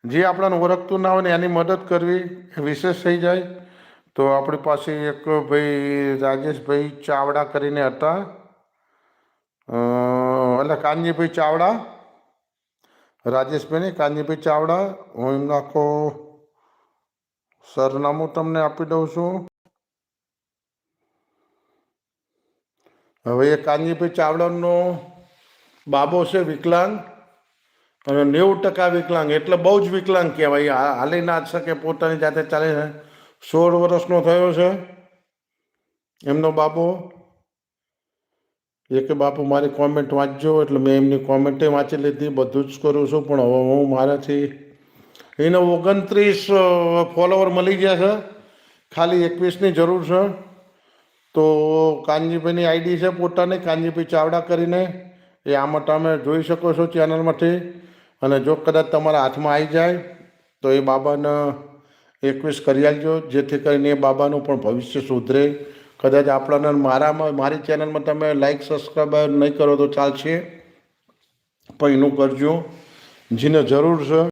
જે આપણને ઓળખતું ના હોય ને એની મદદ કરવી વિશેષ થઈ જાય. તો આપણી પાસે એક ભાઈ રાજેશભાઈ ચાવડા કરીને હતા, એટલે કાનજીભાઈ ચાવડા, રાજેશભાઈ કાનજીભાઈ ચાવડા. હું એમનું આખો સરનામું તમને આપી દઉં છું. હવે એ કાનજીભાઈ ચાવડાનો બાબો છે વિકલાંગ, અને 90% વિકલાંગ, એટલે બહુ જ વિકલાંગ કહેવાય. હાલી ના શકે, પોતાની જાતે ચાલે છે. 16 વર્ષનો થયો છે એમનો બાબો. એક બાપુ મારી કોમેન્ટ વાંચજો, એટલે મેં એમની કોમેન્ટે વાંચી લીધી. બધું જ કરું છું, પણ હવે હું મારાથી એને 29 ફોલોવર મળી ગયા છે, ખાલી 21ની જરૂર છે. તો કાનજીભાઈની આઈડી છે પોતાની, કાનજીભાઈ ચાવડા કરીને, એ આમાં તમે જોઈ શકો છો ચેનલમાંથી. અને જો કદાચ તમારા હાથમાં આવી જાય તો એ બાબાને 21 કરી આલજો, જેથી કરીને એ બાબાનું પણ ભવિષ્ય સુધરે. કદાચ આપણાને મારી ચેનલમાં તમે લાઈક સબસ્ક્રાઈબ નહીં કરો તો ચાલશે, પણ એનું કરજો જેને જરૂર છે.